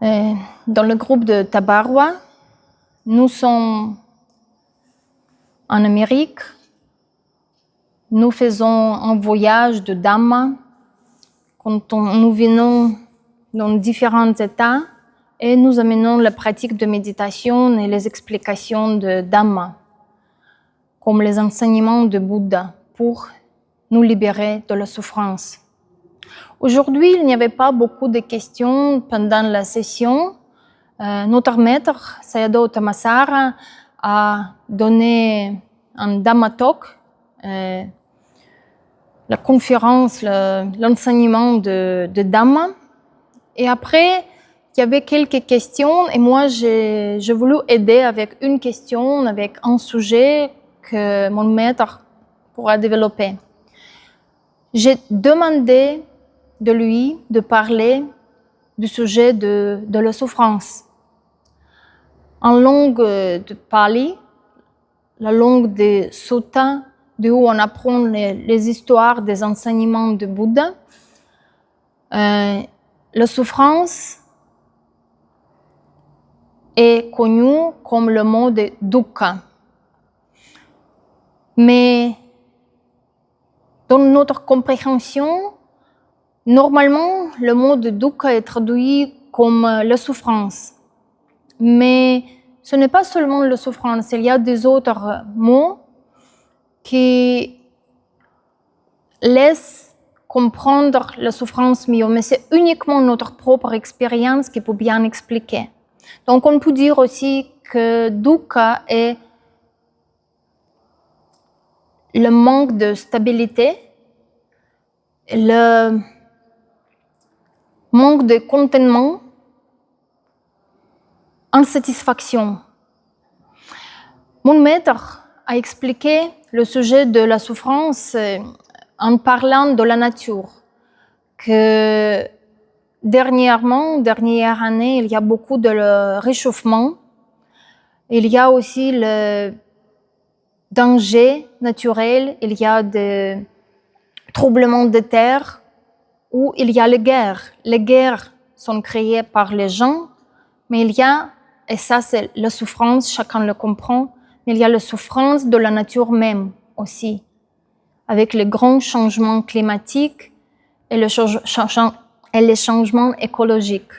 Dans le groupe de Tabarwa, nous sommes en Amérique. Nous faisons un voyage de Dhamma quand nous venons dans différents états et nous amenons la pratique de méditation et les explications de Dhamma, comme les enseignements de Bouddha, pour nous libérer de la souffrance. Aujourd'hui, il n'y avait pas beaucoup de questions pendant la session. Notre maître, Sayadaw Tamasara, a donné un Dhamma Talk, la conférence, l'enseignement de Dhamma. Et après, il y avait quelques questions et moi, j'ai voulu aider avec une question, avec un sujet que mon maître pourra développer. J'ai demandé de lui de parler du sujet de la souffrance. En langue de Pali, la langue des suttas, d'où on apprend les histoires des enseignements de Bouddha, la souffrance est connue comme le mot de dukkha. Mais dans notre compréhension, normalement, le mot de dukkha est traduit comme la souffrance. Mais ce n'est pas seulement la souffrance, il y a des autres mots qui laissent comprendre la souffrance mieux, mais c'est uniquement notre propre expérience qui peut bien expliquer. Donc on peut dire aussi que dukkha est le manque de stabilité, le manque de contentement, insatisfaction. Mon maître a expliqué le sujet de la souffrance en parlant de la nature, que dernière année, il y a beaucoup de réchauffement. Il y a aussi le danger naturel, il y a des troublements de terre, où il y a les guerres. Les guerres sont créées par les gens, mais il y a, et ça c'est la souffrance, chacun le comprend, mais il y a la souffrance de la nature même aussi, avec les grands changements climatiques et les changements écologiques.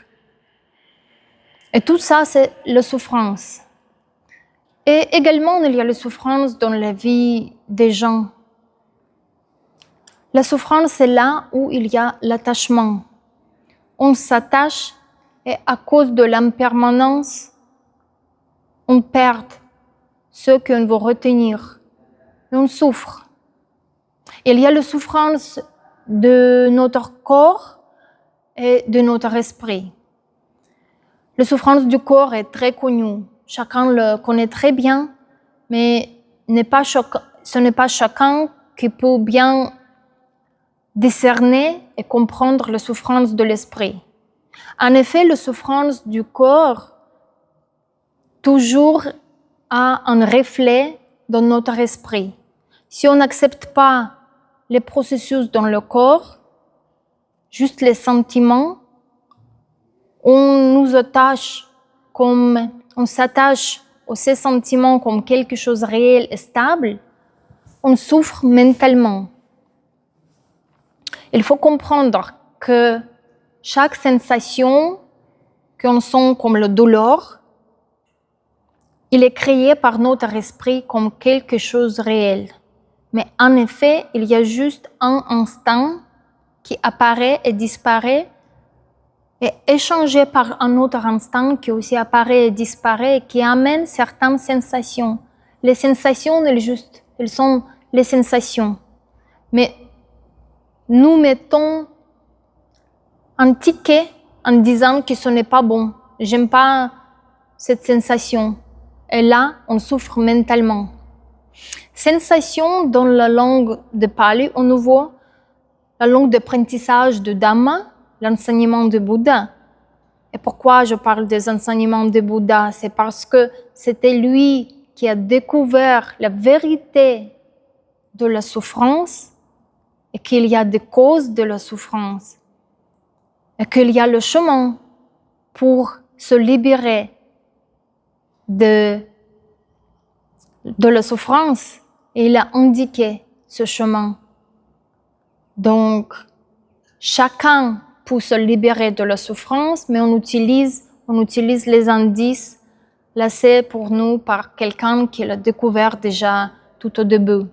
Et tout ça, c'est la souffrance. Et également, il y a la souffrance dans la vie des gens. La souffrance, c'est là où il y a l'attachement. On s'attache et à cause de l'impermanence, on perd ce qu'on veut retenir. Et on souffre. Il y a la souffrance de notre corps et de notre esprit. La souffrance du corps est très connue. Chacun le connaît très bien, mais ce n'est pas chacun qui peut bien discerner et comprendre la souffrance de l'esprit. En effet, la souffrance du corps toujours a un reflet dans notre esprit. Si on n'accepte pas les processus dans le corps, juste les sentiments, on s'attache à ces sentiments comme quelque chose de réel et stable, on souffre mentalement. Il faut comprendre que chaque sensation qu'on sent comme la douleur, il est créé par notre esprit comme quelque chose de réel. Mais en effet, il y a juste un instant qui apparaît et disparaît et échangé par un autre instant qui aussi apparaît et disparaît et qui amène certaines sensations. Les sensations, elles sont les sensations. Mais nous mettons un ticket en disant que ce n'est pas bon. J'aime pas cette sensation. Et là, on souffre mentalement. Sensation dans la langue de Pali, au nouveau, la langue d'apprentissage de Dhamma, l'enseignement de Bouddha. Et pourquoi je parle des enseignements de Bouddha? C'est parce que c'était lui qui a découvert la vérité de la souffrance et qu'il y a des causes de la souffrance et qu'il y a le chemin pour se libérer de la souffrance. Et il a indiqué ce chemin. Donc, chacun peut se libérer de la souffrance, mais on utilise les indices laissés pour nous par quelqu'un qui l'a découvert déjà tout au début.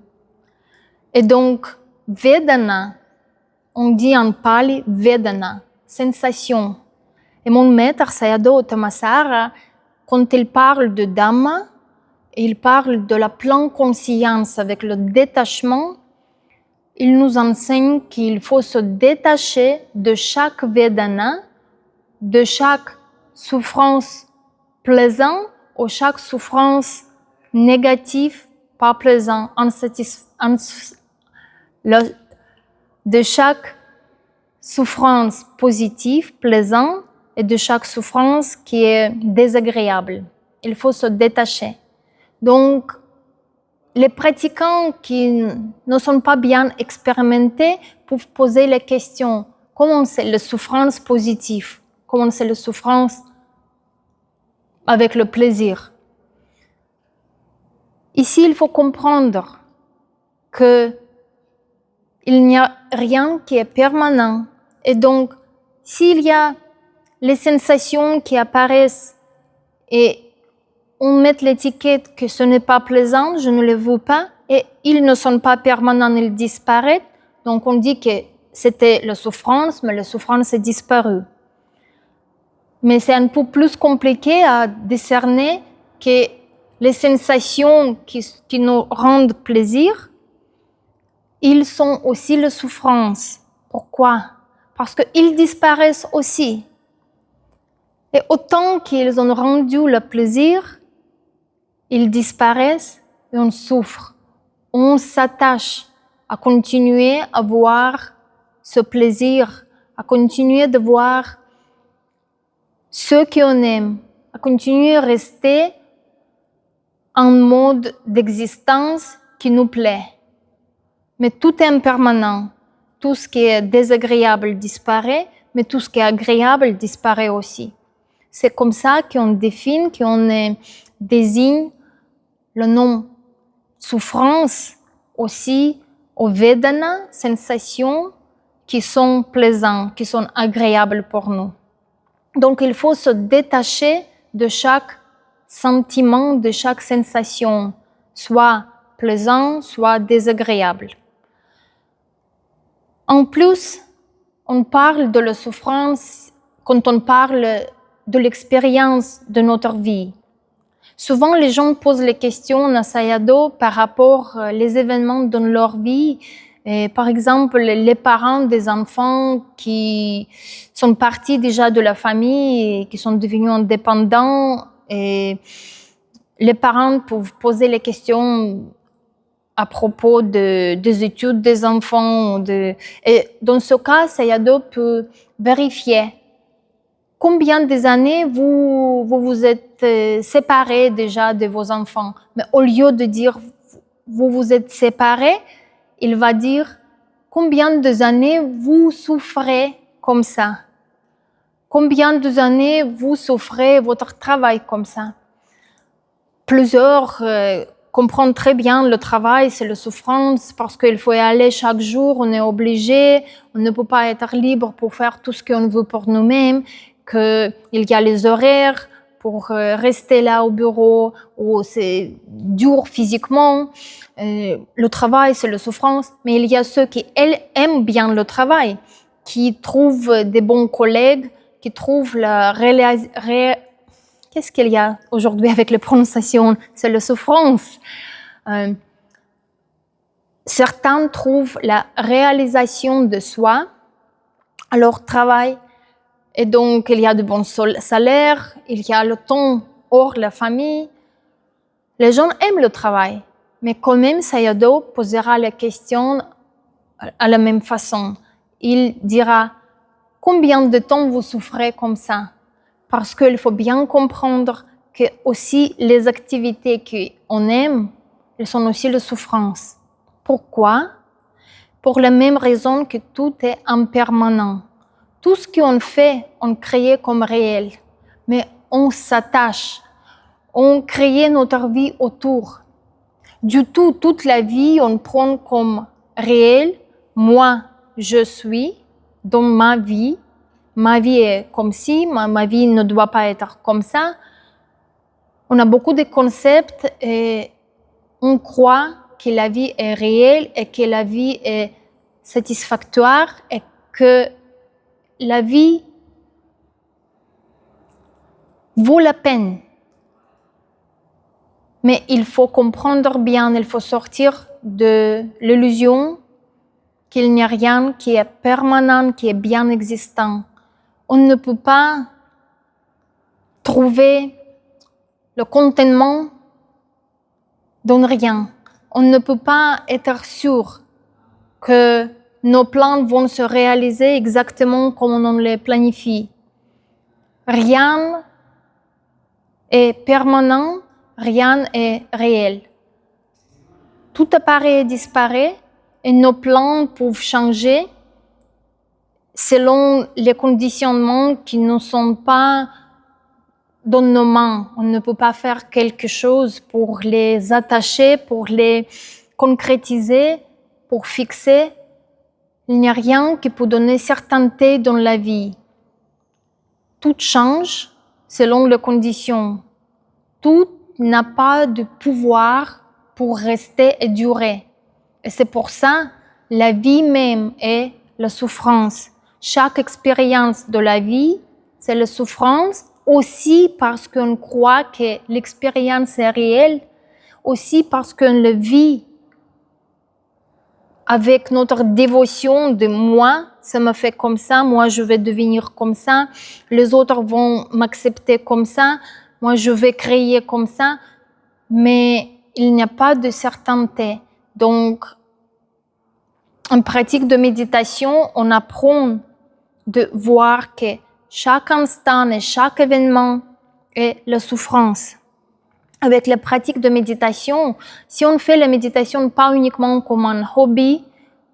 Et donc, Vedana, on dit en Pali Vedana, sensation. Et mon maître Sayadaw Tamasara, quand il parle de Dhamma, il parle de la pleine conscience avec le détachement. Il nous enseigne qu'il faut se détacher de chaque Vedana, de chaque souffrance plaisante ou chaque souffrance négative, pas plaisante, de chaque souffrance positive, plaisante, et de chaque souffrance qui est désagréable. Il faut se détacher. Donc, les pratiquants qui ne sont pas bien expérimentés peuvent poser la question, comment c'est la souffrance positive? Comment c'est la souffrance avec le plaisir? Ici, il faut comprendre qu'il n'y a rien qui est permanent. Et donc, s'il y a les sensations qui apparaissent et on met l'étiquette que ce n'est pas plaisant, je ne les veux pas, et ils ne sont pas permanents, ils disparaissent. Donc on dit que c'était la souffrance, mais la souffrance est disparue. Mais c'est un peu plus compliqué à discerner que les sensations qui nous rendent plaisir, ils sont aussi la souffrance. Pourquoi? Parce qu'ils disparaissent aussi. Et autant qu'ils ont rendu le plaisir, ils disparaissent et on souffre. On s'attache à continuer à voir ce plaisir, à continuer de voir ce qu'on aime, à continuer à rester en mode d'existence qui nous plaît. Mais tout est impermanent. Tout ce qui est désagréable disparaît, mais tout ce qui est agréable disparaît aussi. C'est comme ça qu'on définit, qu'on désigne le nom souffrance aussi aux Vedana, sensations qui sont plaisantes, qui sont agréables pour nous. Donc il faut se détacher de chaque sentiment, de chaque sensation, soit plaisant, soit désagréable. En plus, on parle de la souffrance quand on parle de l'expérience de notre vie. Souvent, les gens posent les questions à Sayadaw par rapport aux événements dans leur vie. Et par exemple, les parents des enfants qui sont partis déjà de la famille et qui sont devenus indépendants. Et les parents peuvent poser les questions à propos des études des enfants. Et dans ce cas, Sayadaw peut vérifier combien des années vous êtes séparés déjà de vos enfants. Mais au lieu de dire vous vous êtes séparés, il va dire combien d'années vous souffrez comme ça. Combien d'années vous souffrez votre travail comme ça. Plusieurs comprennent très bien le travail, c'est la souffrance parce qu'il faut y aller chaque jour, on est obligé, on ne peut pas être libre pour faire tout ce qu'on veut pour nous-mêmes. Qu'il y a les horaires pour rester là au bureau, où c'est dur physiquement. Le travail, c'est la souffrance. Mais il y a ceux qui aiment bien le travail, qui trouvent des bons collègues, qui trouvent la Qu'est-ce qu'il y a aujourd'hui avec les prononciations? C'est la souffrance. Certains trouvent la réalisation de soi à leur travail. Et donc, il y a de bons salaires, il y a le temps hors la famille. Les gens aiment le travail, mais quand même, Sayadaw posera la question à la même façon. Il dira, combien de temps vous souffrez comme ça? Parce qu'il faut bien comprendre que aussi les activités qu'on aime, elles sont aussi la souffrance. Pourquoi? Pour la même raison que tout est impermanent. Tout ce qu'on fait, on crée comme réel. mais on s'attache. On crée notre vie autour. Du tout, toute la vie, on prend comme réel. Moi, je suis dans ma vie. Ma vie est comme ci, ma vie ne doit pas être comme ça. On a beaucoup de concepts et on croit que la vie est réelle et que la vie est satisfactoire et que la vie vaut la peine. Mais il faut comprendre bien, il faut sortir de l'illusion qu'il n'y a rien qui est permanent, qui est bien existant. On ne peut pas trouver le contentement dans rien. On ne peut pas être sûr que nos plans vont se réaliser exactement comme on les planifie. Rien est permanent, rien est réel. Tout apparaît et disparaît et nos plans peuvent changer selon les conditionnements qui ne sont pas dans nos mains. On ne peut pas faire quelque chose pour les attacher, pour les concrétiser, pour fixer. Il n'y a rien qui peut donner certainté dans la vie. Tout change selon les conditions. Tout n'a pas de pouvoir pour rester et durer. Et c'est pour ça la vie même est la souffrance. Chaque expérience de la vie, c'est la souffrance, aussi parce qu'on croit que l'expérience est réelle, aussi parce qu'on le vit avec notre dévotion de moi, ça me fait comme ça, moi je vais devenir comme ça, les autres vont m'accepter comme ça, moi je vais créer comme ça, mais il n'y a pas de certainté. Donc, en pratique de méditation, on apprend de voir que chaque instant et chaque événement est la souffrance. Avec la pratique de méditation, si on fait la méditation pas uniquement comme un hobby,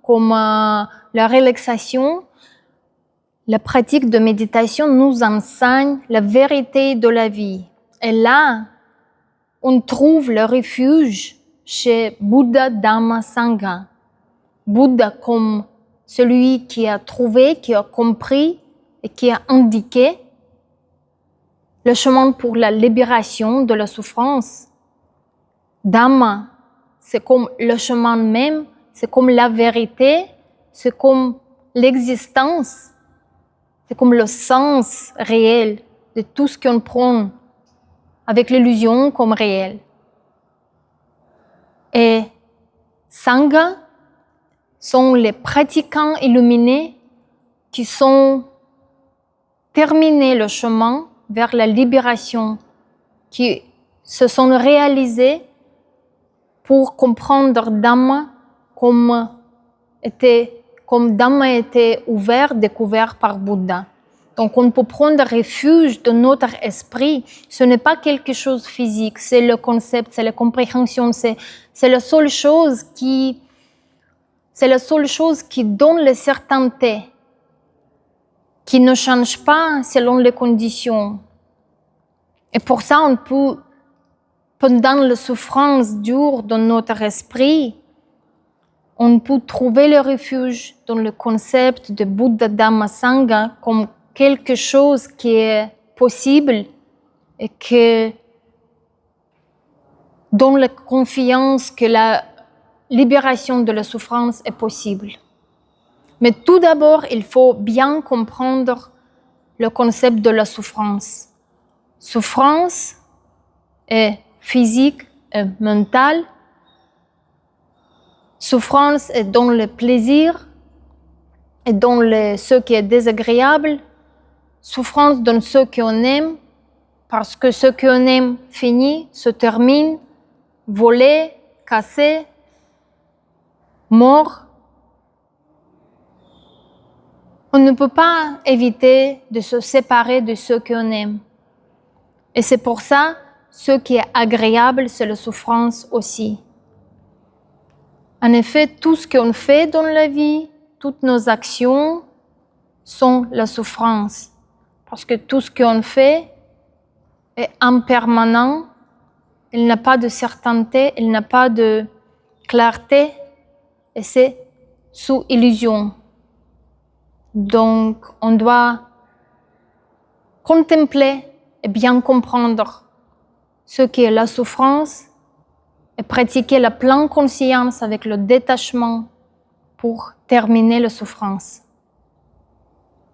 comme la relaxation, la pratique de méditation nous enseigne la vérité de la vie. Et là, on trouve le refuge chez Bouddha Dhamma Sangha. Bouddha comme celui qui a trouvé, qui a compris et qui a indiqué le chemin pour la libération de la souffrance. Dhamma, c'est comme le chemin même, c'est comme la vérité, c'est comme l'existence, c'est comme le sens réel de tout ce qu'on prend avec l'illusion comme réel. Et Sangha sont les pratiquants illuminés qui sont terminés le chemin vers la libération, qui se sont réalisés pour comprendre Dhamma comme Dhamma était ouvert, découvert par Bouddha. Donc on peut prendre refuge dans notre esprit. Ce n'est pas quelque chose de physique, c'est le concept, c'est la compréhension, c'est la seule chose qui donne la certainté, qui ne change pas selon les conditions. Et pour ça, on peut, pendant la souffrance dure dans notre esprit, on peut trouver le refuge dans le concept de Bouddha Dhamma Sangha comme quelque chose qui est possible et que donne la confiance que la libération de la souffrance est possible. Mais tout d'abord, il faut bien comprendre le concept de la souffrance. Souffrance est physique et mentale. Souffrance est dans le plaisir et dans ce qui est désagréable. Souffrance dans ce qu'on aime, parce que ce qu'on aime finit, se termine, volé, cassé, mort. On ne peut pas éviter de se séparer de ce qu'on aime. Et c'est pour ça, ce qui est agréable, c'est la souffrance aussi. En effet, tout ce qu'on fait dans la vie, toutes nos actions sont la souffrance. Parce que tout ce qu'on fait est impermanent, il n'a pas de certainté, il n'a pas de clarté, et c'est sous illusion. Donc, on doit contempler et bien comprendre ce qu'est la souffrance et pratiquer la pleine conscience avec le détachement pour terminer la souffrance.